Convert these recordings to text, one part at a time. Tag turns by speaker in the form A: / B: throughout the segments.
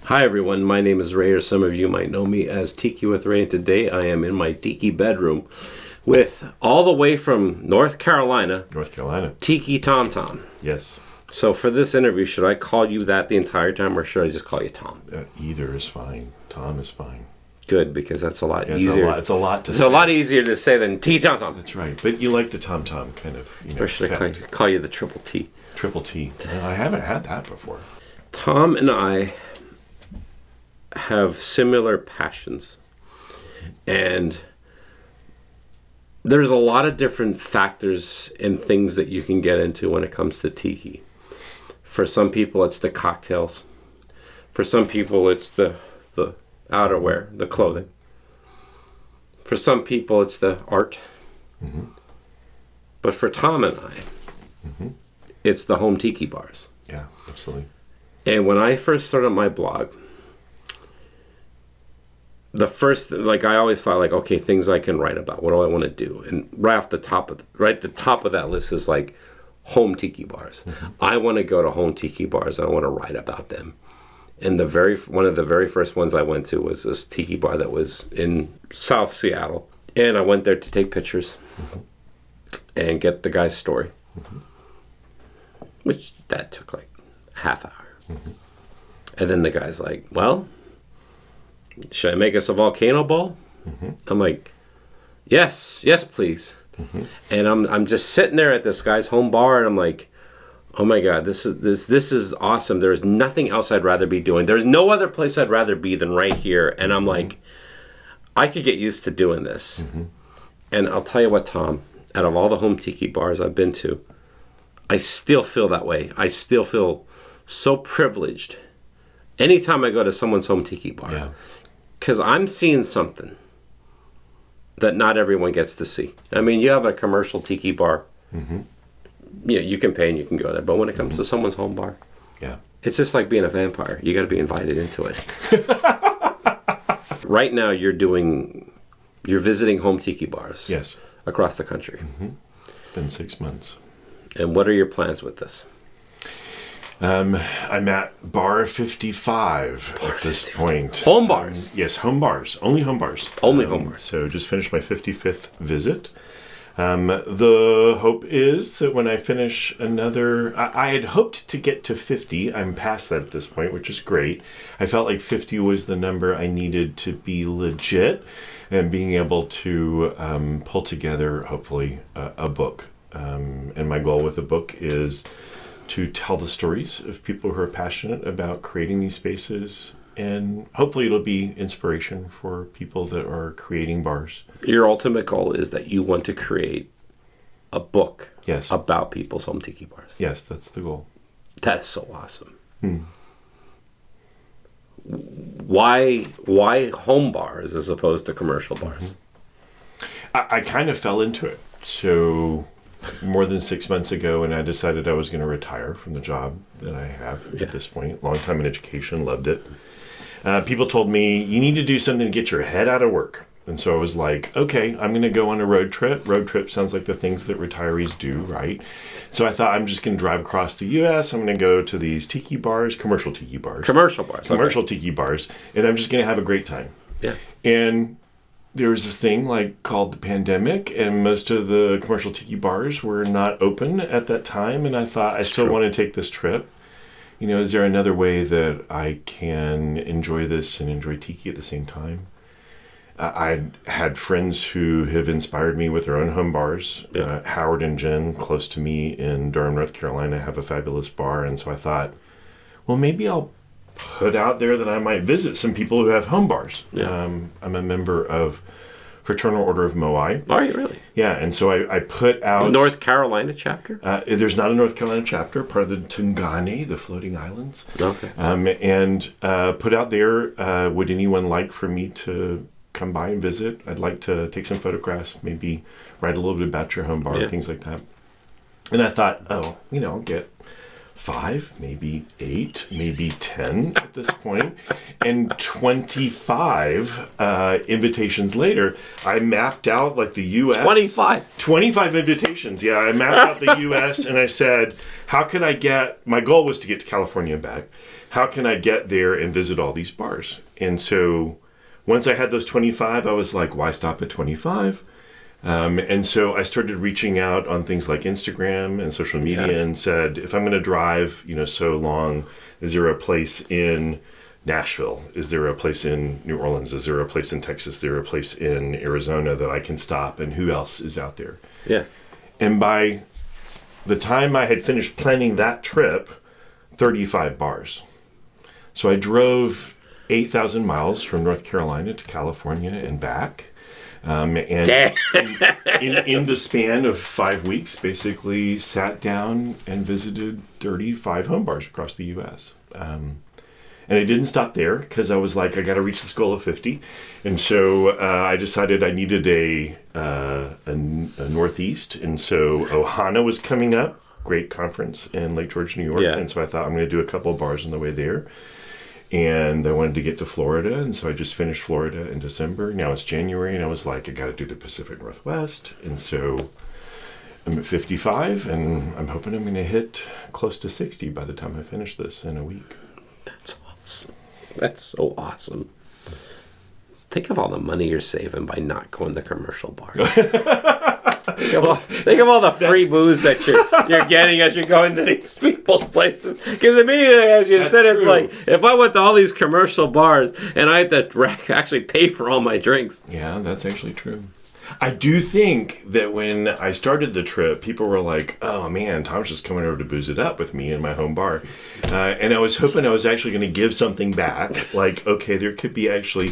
A: Hi everyone, my name is Ray, or some of you might know me as Tiki with Ray, and today I am in my Tiki bedroom with, all the way from North Carolina, Tiki Tom Tom.
B: Yes.
A: So for this interview, should I call you that the entire time, or should I just call you Tom?
B: Either is fine. Tom is fine.
A: Good, because that's a lot easier.
B: It's a lot to say.
A: It's a lot easier to say than Tiki Tom Tom.
B: That's right. But you like the Tom Tom kind of,
A: Or should I call you the Triple T?
B: Triple T. No, I haven't had that before.
A: Tom and I have similar passions, and there's a lot of different factors and things that you can get into when it comes to tiki. For some people it's the cocktails, for some people it's the outerwear, the clothing, for some people it's the art, but for Tom and I, it's the home tiki bars.
B: Yeah, absolutely.
A: And when I first started my blog, the first, I always thought, okay, things I can write about. What do I want to do? And right the top of that list is home tiki bars. I want to go to home tiki bars. I want to write about them. And one of the very first ones I went to was this tiki bar that was in South Seattle. And I went there to take pictures and get the guy's story, which that took a half hour. And then the guy's like, well, should I make us a volcano ball? I'm like, yes, please. And I'm just sitting there at this guy's home bar, and I'm like, oh my God, this is awesome. There's nothing else I'd rather be doing. There's no other place I'd rather be than right here. And I'm like, I could get used to doing this. And I'll tell you what, Tom, out of all the home tiki bars I've been to, I still feel that way. I still feel so privileged anytime I go to someone's home tiki bar.
B: Yeah.
A: Because I'm seeing something that not everyone gets to see. I mean, you have a commercial tiki bar. Yeah, you can pay and you can go there. But when it comes to someone's home bar, it's just like being a vampire. You got to be invited into it. Right now, you're visiting home tiki bars.
B: Yes.
A: Across the country.
B: It's been 6 months.
A: And what are your plans with this?
B: I'm at bar 55 at this point.
A: Home bars?
B: Yes, home bars. Only home bars.
A: Only home bars.
B: So just finished my 55th visit. The hope is that when I finish another... I had hoped to get to 50. I'm past that at this point, which is great. I felt like 50 was the number I needed to be legit and being able to pull together, hopefully, a book. And my goal with the book is to tell the stories of people who are passionate about creating these spaces, and hopefully it'll be inspiration for people that are creating bars.
A: Your ultimate goal is that you want to create a book about people's home tiki bars.
B: Yes, that's the goal.
A: That's so awesome. Why home bars as opposed to commercial bars?
B: I kind of fell into it. So more than 6 months ago, and I decided I was going to retire from the job that I have at this point. Long time in education, loved it. People told me, you need to do something to get your head out of work. And so I was like, okay, I'm going to go on a road trip. Road trip sounds like the things that retirees do, right? So I thought, I'm just going to drive across the U.S. I'm going to go to these tiki bars, commercial tiki bars.
A: Commercial
B: Tiki bars. And I'm just going to have a great time.
A: Yeah.
B: And there was this thing called the pandemic, and most of the commercial tiki bars were not open at that time. And I thought, I still want to take this trip. Is there another way that I can enjoy this and enjoy tiki at the same time? I had friends who have inspired me with their own home bars. Howard and Jen, close to me in Durham, North Carolina, have a fabulous bar. And so I thought, well, maybe I'll put out there that I might visit some people who have home bars. I'm a member of Fraternal Order of Moai.
A: Are you really?
B: Yeah, and so I put out...
A: The North Carolina chapter?
B: There's not a North Carolina chapter, part of the Tungane, the floating islands.
A: Okay.
B: And put out there, would anyone like for me to come by and visit? I'd like to take some photographs, maybe write a little bit about your home bar, things like that. And I thought, I'll get 5, maybe 8, maybe 10 at this point. And 25 invitations later, I mapped out like the U.S. 25 invitations. Yeah, I mapped out the U.S. and I said, how can I get, my goal was to get to California and back. How can I get there and visit all these bars? And so once I had those 25, I was like, why stop at 25? And so I started reaching out on things like Instagram and social media and said, if I'm going to drive, so long, is there a place in Nashville? Is there a place in New Orleans? Is there a place in Texas? Is there a place in Arizona that I can stop? And who else is out there?
A: Yeah.
B: And by the time I had finished planning that trip, 35 bars. So I drove 8,000 miles from North Carolina to California and back. And in the span of 5 weeks, basically sat down and visited 35 home bars across the U.S. And I didn't stop there because I was like, I got to reach this goal of 50. And so I decided I needed a Northeast. And so Ohana was coming up, great conference in Lake George, New York.
A: Yeah.
B: And so I thought I'm going to do a couple of bars on the way there. And I wanted to get to Florida, and so I just finished Florida in December. Now it's January, and I was like, I got to do the Pacific Northwest. And so I'm at 55, and I'm hoping I'm going to hit close to 60 by the time I finish this in a week.
A: That's awesome. That's so awesome. Think of all the money you're saving by not going to commercial bars. Think of all the free booze that you're getting as you're going to these people's places. Because immediately, as you said, it's like, if I went to all these commercial bars and I had to actually pay for all my drinks.
B: Yeah, that's actually true. I do think that when I started the trip, people were like, oh man, Tom's just coming over to booze it up with me in my home bar. And I was hoping I was actually going to give something back. Like, okay, there could be actually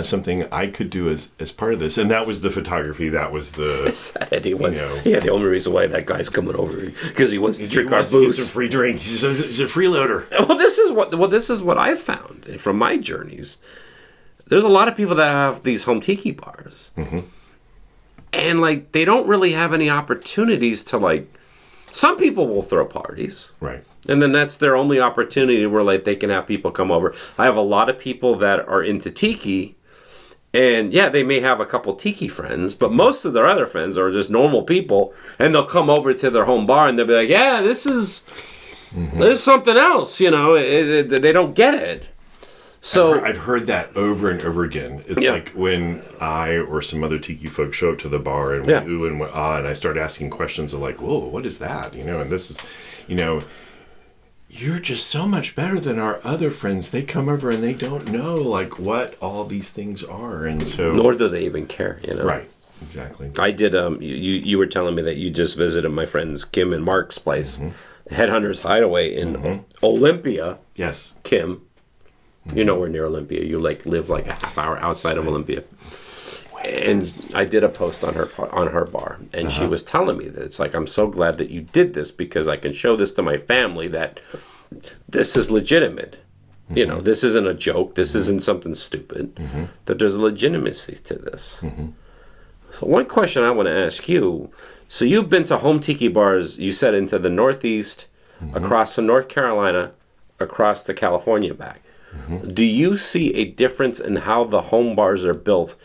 B: something I could do as part of this. And that was the photography. That was the...
A: the only reason why that guy's coming over because he wants to drink our booze.
B: He wants to get some free drink. He's a freeloader.
A: This is what I've found from my journeys. There's a lot of people that have these home tiki bars. Mm-hmm. And, they don't really have any opportunities to, some people will throw parties.
B: Right.
A: And then that's their only opportunity where, they can have people come over. I have a lot of people that are into tiki. And, yeah, they may have a couple tiki friends. But most of their other friends are just normal people. And they'll come over to their home bar and they'll be like, yeah, this is something else, They don't get it. So
B: I've heard that over and over again. It's like when I or some other tiki folks show up to the bar and we ooh and ah, and I start asking questions of whoa, what is that? And this is, you're just so much better than our other friends. They come over and they don't know what all these things are, and so
A: nor do they even care,
B: Right, exactly.
A: I did. You were telling me that you just visited my friends Kim and Mark's place, Headhunters Hideaway in Olympia.
B: Yes,
A: Kim. You know we're near Olympia. You live a half hour outside of Olympia. And I did a post on her bar, and she was telling me that it's I'm so glad that you did this because I can show this to my family that this is legitimate. This isn't a joke. This isn't something stupid. That there's a legitimacy to this. So one question I want to ask you. So you've been to home tiki bars, you said, into the Northeast, across to North Carolina, across to California back. Do you see a difference in how the home bars are built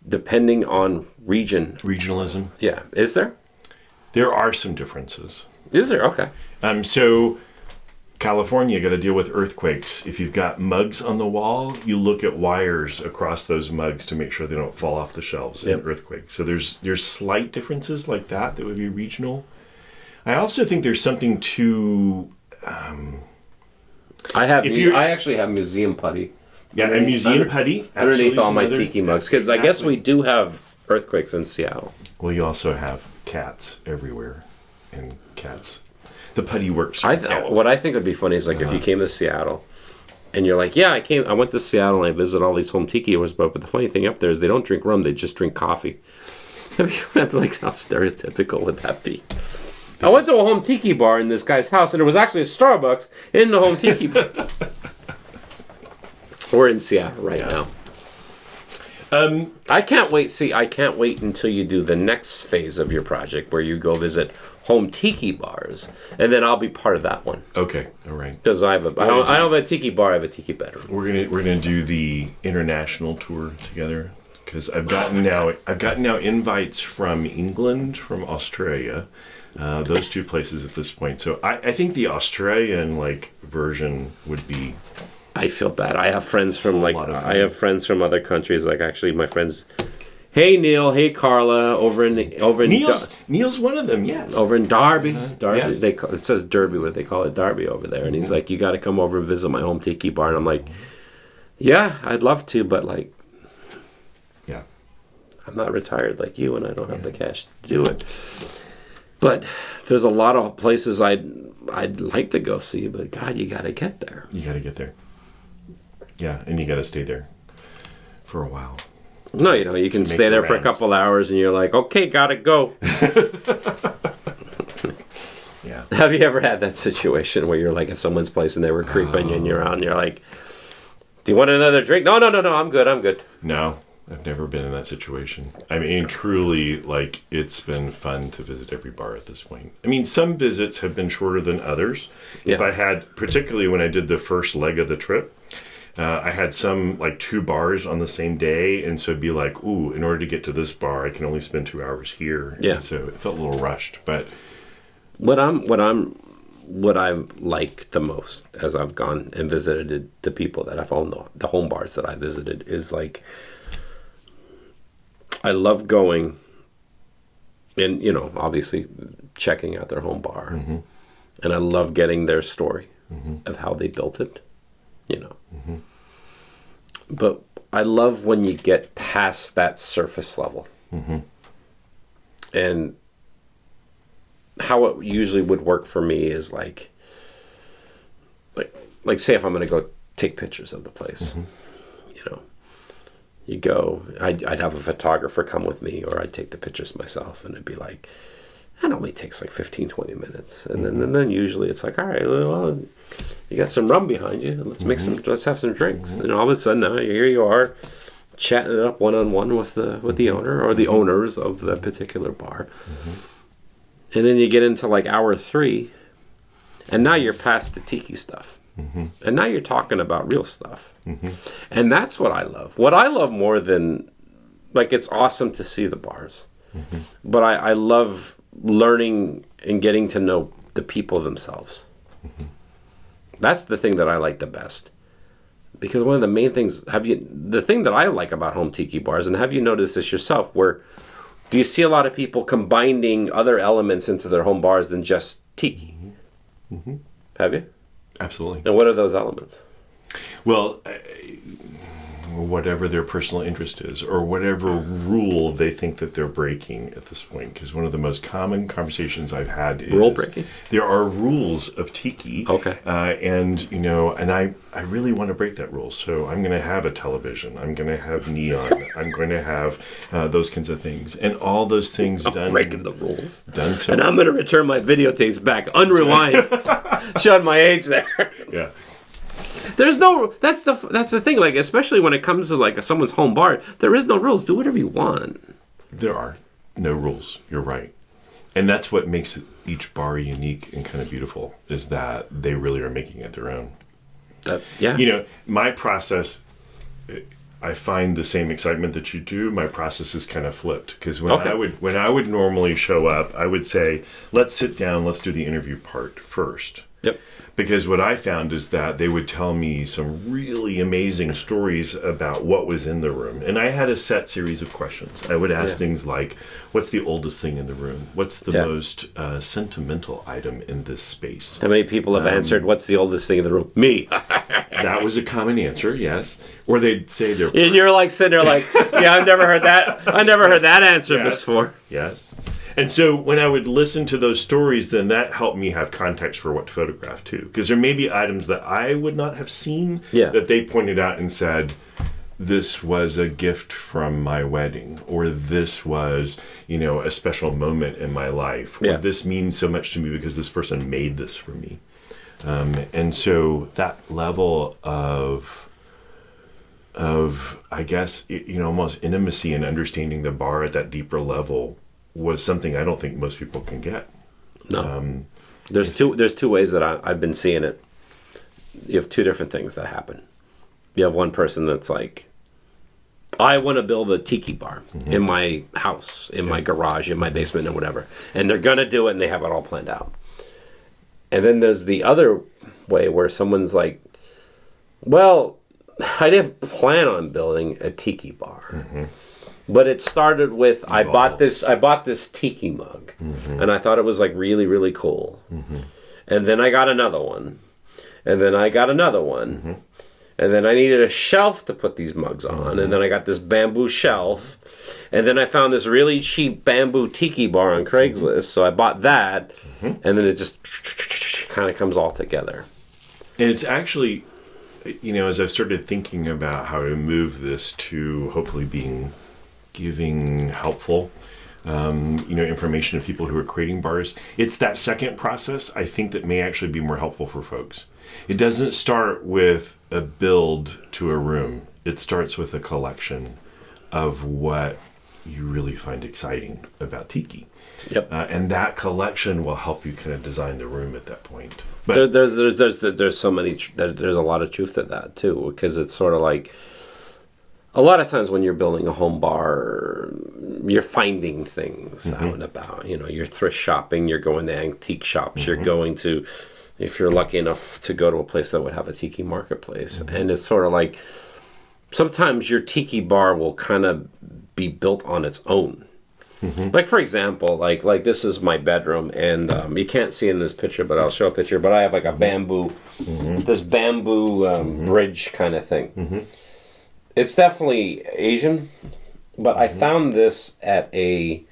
A: depending on region?
B: Regionalism.
A: Yeah. Is there?
B: There are some differences.
A: Is there? Okay.
B: So California, you got to deal with earthquakes. If you've got mugs on the wall, you look at wires across those mugs to make sure they don't fall off the shelves in earthquakes. So there's slight differences like that would be regional. I also think there's something to...
A: I actually have museum putty.
B: Yeah, and museum putty
A: underneath all my tiki mugs because I guess we do have earthquakes in Seattle.
B: Well, you also have cats everywhere, and cats. The putty works.
A: What I think would be funny is if you came to Seattle, and you're like, yeah, I went to Seattle and I visited all these home tiki bars, but the funny thing up there is they don't drink rum; they just drink coffee. I'd be how stereotypical would that be? I went to a home tiki bar in this guy's house, and there was actually a Starbucks in the home tiki bar. We're in Seattle right now. I can't wait. See, I can't wait until you do the next phase of your project, where you go visit home tiki bars, and then I'll be part of that one.
B: Okay, all right.
A: Because I don't have a tiki bar. I have a tiki bedroom.
B: We're gonna do the international tour together, because I've gotten now invites from England, from Australia, those two places at this point. So I think the Australian version would be.
A: I feel bad. I have friends from other countries. Like actually, my friends. Hey Neil, hey Carla, over in
B: Neil's one of them. Yes,
A: over in Derby. Derby.
B: Yes.
A: It says Derby, but they call it Derby over there. And he's like, you got to come over and visit my home tiki bar. And I'm like, yeah, I'd love to, but
B: yeah,
A: I'm not retired like you, and I don't have the cash to do it. But there's a lot of places I'd like to go see, but God, you got to get there.
B: You got to get there. Yeah, and you got to stay there for a while.
A: No, you can stay there for a couple hours, and you're like, okay, gotta go.
B: Yeah.
A: Have you ever had that situation where you're like at someone's place and they were creeping you, and you're out, and you're like, do you want another drink? No, I'm good.
B: No, I've never been in that situation. I mean, truly, it's been fun to visit every bar at this point. I mean, some visits have been shorter than others.
A: Yeah.
B: If I had, particularly when I did the first leg of the trip, I had some 2 bars on the same day, and so it'd be like, ooh, in order to get to this bar, I can only spend 2 hours here.
A: Yeah.
B: And so it felt a little rushed, but
A: What I've liked the most as I've gone and visited the people that I've owned, the home bars that I visited, is I love going and, obviously checking out their home bar.
B: Mm-hmm.
A: And I love getting their story of how they built it,
B: Mm-hmm.
A: But I love when you get past that surface level.
B: Mm-hmm.
A: And how it usually would work for me is like say if I'm going to go take pictures of the place, you go, I'd have a photographer come with me, or I'd take the pictures myself, and it'd be like, that only takes 15, 20 minutes. And then usually it's like, all right, well, you got some rum behind you. Let's have some drinks. And all of a sudden now here you are chatting it up one-on-one with the owner or the owners of the particular bar. And then you get into hour 3, and now you're past the tiki stuff. And now you're talking about real stuff. And that's what I love. What I love more than, it's awesome to see the bars. But I love learning and getting to know the people themselves. That's the thing that I like the best. Because one of the main things, the thing that I like about home tiki bars, and have you noticed this yourself, where do you see a lot of people combining other elements into their home bars than just tiki? Have you?
B: Absolutely.
A: And what are those elements?
B: Well, whatever their personal interest is, or whatever rule they think that they're breaking at this point. Because one of the most common conversations I've had is
A: rule breaking.
B: There are rules of tiki.
A: Okay.
B: And I really want to break that rule. So I'm going to have a television. I'm going to have neon. I'm going to have those kinds of things, and all those things done.
A: Breaking the rules.
B: Done so.
A: And I'm going to return my videotapes back. Unrewind. Showed my age there.
B: Yeah.
A: There's no. That's the thing. Especially when it comes to someone's home bar, there is no rules. Do whatever you want.
B: There are no rules. You're right, and that's what makes each bar unique and kind of beautiful. Is that they really are making it their own.
A: Yeah.
B: My process. I find the same excitement that you do. My process is kind of flipped, because when I would normally show up, I would say, let's sit down, let's do the interview part first.
A: Yep.
B: Because what I found is that they would tell me some really amazing stories about what was in the room. And I had a set series of questions. I would ask things like, what's the oldest thing in the room? What's the most sentimental item in this space?
A: How many people have answered, what's the oldest thing in the room? Me.
B: That was a common answer, yes. Or they'd say they're...
A: And you're sitting there yeah, I've never heard that. I never heard that answer before.
B: Yes. And so when I would listen to those stories, then that helped me have context for what to photograph too. Because there may be items that I would not have seen that they pointed out and said, this was a gift from my wedding, or this was, a special moment in my life, or this means so much to me because this person made this for me. And so that level of I guess, almost intimacy and understanding the bar at that deeper level was something I don't think most people can get.
A: No. There's two ways that I've been seeing it. You have two different things that happen. You have one person that's like, I want to build a tiki bar in my house, in my garage, in my basement, or whatever. And they're going to do it, and they have it all planned out. And then there's the other way where someone's like, well, I didn't plan on building a tiki bar. But it started with, I bought this tiki mug. And I thought it was like really, really cool. And then I got another one. And then I got another one. And then I needed a shelf to put these mugs on. And then I got this bamboo shelf. And then I found this really cheap bamboo tiki bar on Craigslist. So I bought that. And then it just kind of comes all together.
B: And it's actually, as I've started thinking about how to move this to hopefully giving helpful, information to people who are creating bars, it's that second process, I think, that may actually be more helpful for folks. It doesn't start with a build to a room. It starts with a collection of what you really find exciting about tiki.
A: Yep.
B: And that collection will help you kind of design the room at that point. But
A: there's so many, there's a lot of truth to that too, because it's sort of like, a lot of times when you're building a home bar, you're finding things out and about. You're thrift shopping, you're going to antique shops, you're going to, if you're lucky enough to go to a place that would have a tiki marketplace. And it's sort of like, sometimes your tiki bar will kind of be built on its own. Like, for example, like this is my bedroom, and you can't see in this picture, but I'll show a picture, but I have like a bamboo, this bamboo bridge kind of thing. It's definitely Asian, but I found this at a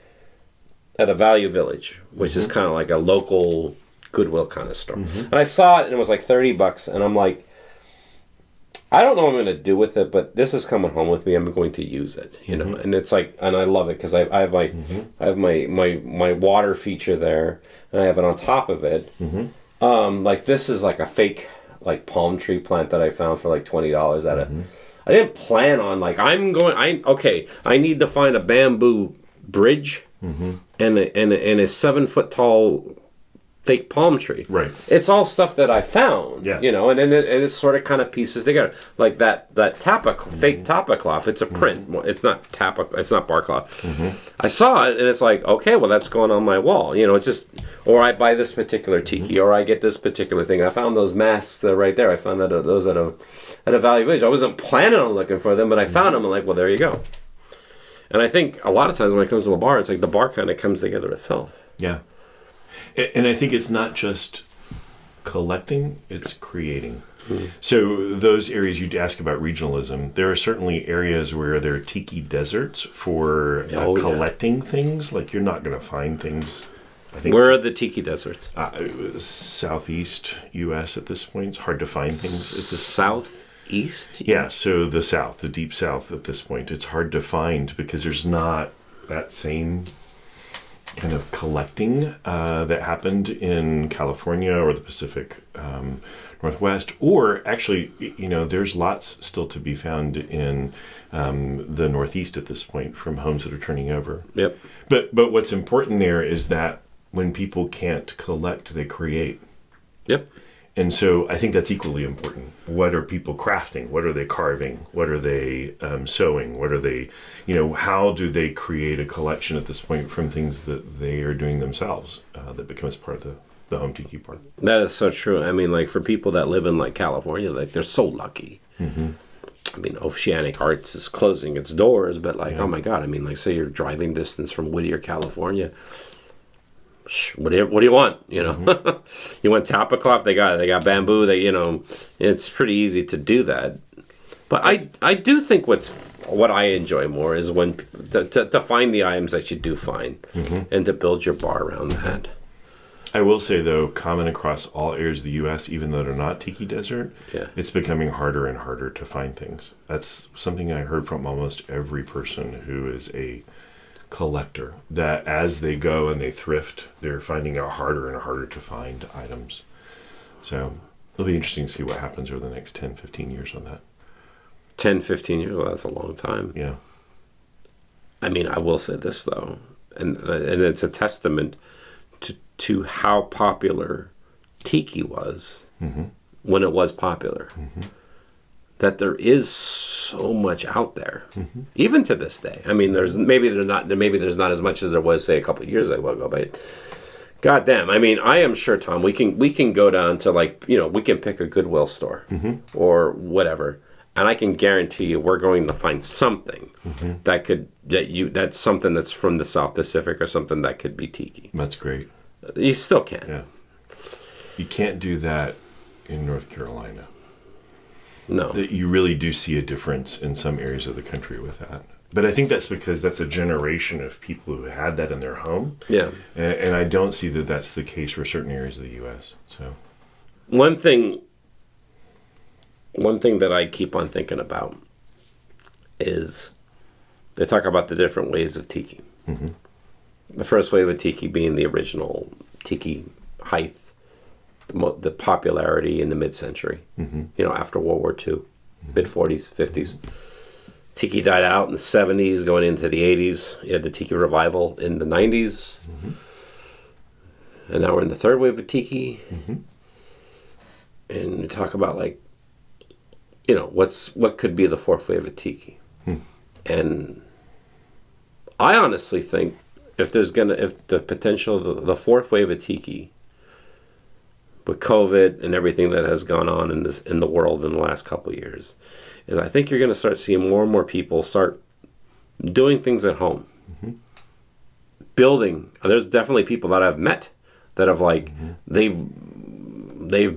A: Value Village, which is kind of like a local Goodwill kind of store. And I saw it, and it was like $30, and I'm like, I don't know what I'm going to do with it, but this is coming home with me. I'm going to use it, And it's like, and I love it because I have my water feature there, and I have it on top of it. Like this is like a fake like palm tree plant that I found for like $20 at a. I didn't plan on like I need to find a bamboo bridge and a 7 foot tall fake palm tree.
B: Right.
A: It's all stuff that I found.
B: Yeah.
A: And it sort of kind of pieces together. Like that fake tapa cloth. It's a print. It's not it's not bar cloth. I saw it and it's like, okay, well that's going on my wall. It's just, or I buy this particular tiki, or I get this particular thing. I found those masks that are right there. I found those at a Value Village. I wasn't planning on looking for them, but I found them. I'm like, well, there you go. And I think a lot of times when it comes to a bar, it's like the bar kind of comes together itself.
B: Yeah. And I think it's not just collecting, it's creating. So those areas you'd ask about regionalism, there are certainly areas where there are tiki deserts for collecting things. Like you're not going to find things. I think,
A: where are the tiki deserts?
B: Southeast U.S. at this point. It's hard to find things at this
A: Southeast?
B: Yeah, so the South, the deep South at this point. It's hard to find because there's not that same kind of collecting that happened in California or the Pacific Northwest, or actually, there's lots still to be found in the Northeast at this point from homes that are turning over.
A: Yep.
B: But what's important there is that when people can't collect, they create.
A: Yep.
B: And so I think that's equally important. What are people crafting? What are they carving? What are they sewing? What are they, how do they create a collection at this point from things that they are doing themselves that becomes part of the home tiki part?
A: That is so true. I mean, like for people that live in like California, like they're so lucky. I mean, Oceanic Arts is closing its doors, but like, oh my God, I mean, like say you're driving distance from Whittier, California. What do you want? You want tapa cloth? They got bamboo. It's pretty easy to do that. But I do think what I enjoy more is when to find the items that you do find and to build your bar around that.
B: I will say though, common across all areas of the U.S., even though they're not tiki desert, it's becoming harder and harder to find things. That's something I heard from almost every person who is a collector, that as they go and they thrift, they're finding it harder and harder to find items. So it'll be interesting to see what happens over the next 10, 15 years on that.
A: 10, 15 years, well, that's a long time.
B: Yeah. I
A: mean, I will say this, though, and it's a testament to how popular tiki was when it was popular. That there is so much out there, even to this day. I mean, maybe there's not as much as there was, say, a couple of years ago, but goddamn, I mean, I am sure, Tom, we can go down to, like, you know, we can pick a Goodwill store or whatever, and I can guarantee you we're going to find something that's something that's from the South Pacific or something that could be tiki.
B: That's great.
A: You still can.
B: Yeah. You can't do that in North Carolina.
A: No.
B: You really do see a difference in some areas of the country with that. But I think that's because that's a generation of people who had that in their home.
A: Yeah.
B: And I don't see that that's the case for certain areas of the U.S. So,
A: One thing that I keep on thinking about is they talk about the different ways of tiki. The first wave of tiki being the original tiki height, the popularity in the mid-century, you know, after World War II, mid-40s, 50s. Tiki died out in the 70s, going into the 80s. You had the tiki revival in the 90s. And now we're in the third wave of tiki. And we talk about, like, you know, what could be the fourth wave of tiki. And I honestly think if the potential, the fourth wave of tiki, with COVID and everything that has gone on in the world in the last couple of years, is I think you're going to start seeing more and more people start doing things at home. Building. There's definitely people that I've met that have, like, they've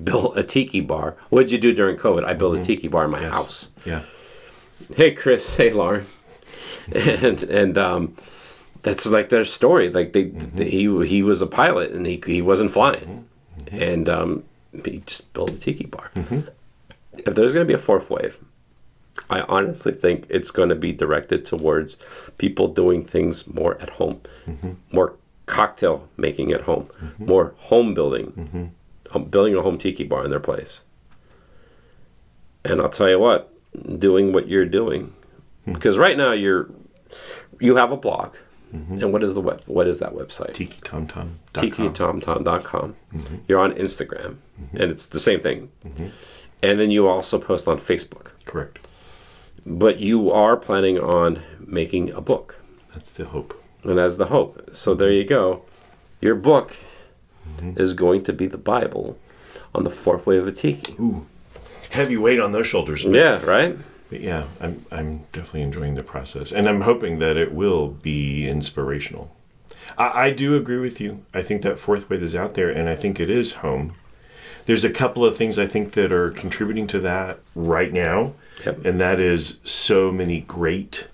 A: built a tiki bar. What did you do during COVID? I built a tiki bar in my house.
B: Yeah.
A: Hey, Chris. Hey, Lauren. And that's like their story. Like he was a pilot and he wasn't flying. And he just built a tiki bar. If there's going to be a fourth wave, I honestly think it's going to be directed towards people doing things more at home, more cocktail making at home, more home building, building a home tiki bar in their place. And I'll tell you what, doing what you're doing, because right now you have a blog. And what is that website?
B: TikiTomTom.com.
A: TikiTomTom.com. You're on Instagram, and it's the same thing. And then you also post on Facebook.
B: Correct.
A: But you are planning on making a book.
B: That's the hope.
A: And that's the hope. So there you go. Your book is going to be the Bible on the fourth wave of tiki.
B: Ooh, heavy weight on those shoulders.
A: Yeah, right?
B: But yeah, I'm definitely enjoying the process, and I'm hoping that it will be inspirational. I do agree with you. I think that fourth wave is out there, and I think it is home. There's a couple of things I think that are contributing to that right now, and that is so many great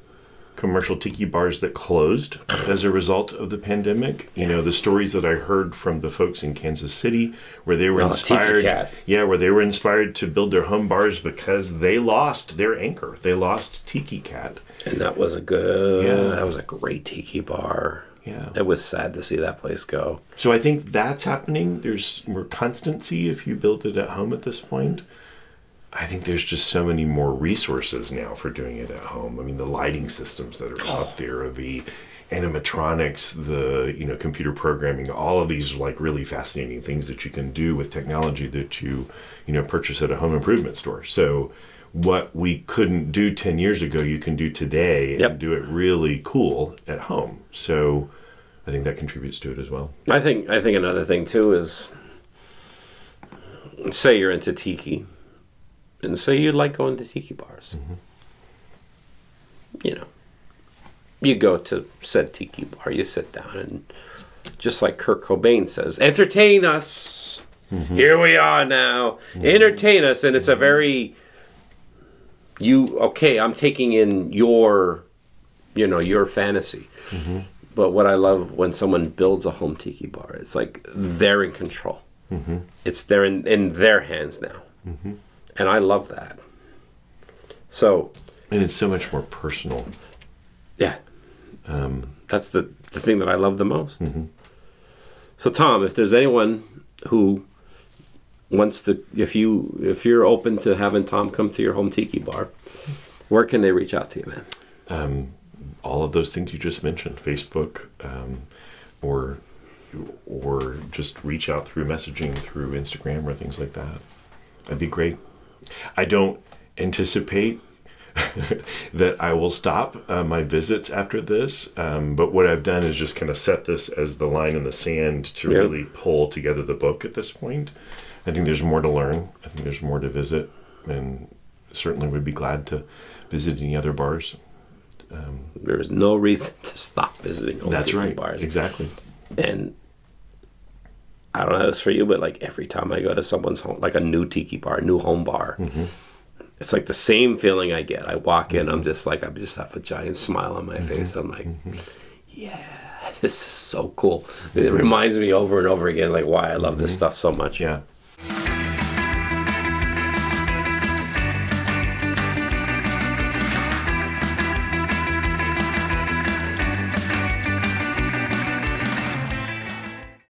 B: commercial tiki bars that closed as a result of the pandemic. You know, the stories that I heard from the folks in Kansas City where they were inspired.
A: Tiki Cat.
B: Yeah, where they were inspired to build their home bars because they lost their anchor. They lost Tiki Cat.
A: And that was that was a great tiki bar.
B: Yeah.
A: It was sad to see that place go.
B: So I think that's happening. There's more constancy if you build it at home at this point. I think there's just so many more resources now for doing it at home. I mean, the lighting systems that are out there, the animatronics, the computer programming, all of these like really fascinating things that you can do with technology that you purchase at a home improvement store. So what we couldn't do 10 years ago, you can do today and do it really cool at home. So I think that contributes to it as well. I
A: think another thing too is, say you're into tiki. And so you like going to tiki bars. You go to said tiki bar, you sit down, and just like Kurt Cobain says, entertain us. Here we are now. Entertain us. And it's a very, I'm taking in your fantasy. But what I love when someone builds a home tiki bar, it's like they're in control. It's they're in their hands now. And I love that. So,
B: and it's so much more personal.
A: Yeah. That's the thing that I love the most. So, Tom, if there's anyone who wants to, if you're open to having Tom come to your home tiki bar, where can they reach out to you, man?
B: All of those things you just mentioned, Facebook, or or just reach out through messaging through Instagram or things like that. That'd be great. I don't anticipate that I will stop my visits after this, but what I've done is just kind of set this as the line in the sand to really pull together the book at this point. I think there's more to learn. I think there's more to visit, and certainly would be glad to visit any other bars.
A: There is no reason to stop visiting old
B: That's
A: tiki
B: right.
A: bars.
B: Exactly.
A: And I don't know how it's for you, but like every time I go to someone's home, like a new tiki bar, a new home bar, it's like the same feeling I get. I walk in, I just have a giant smile on my face. I'm like, yeah, this is so cool. It reminds me over and over again, like why I love this stuff so much.
B: Yeah.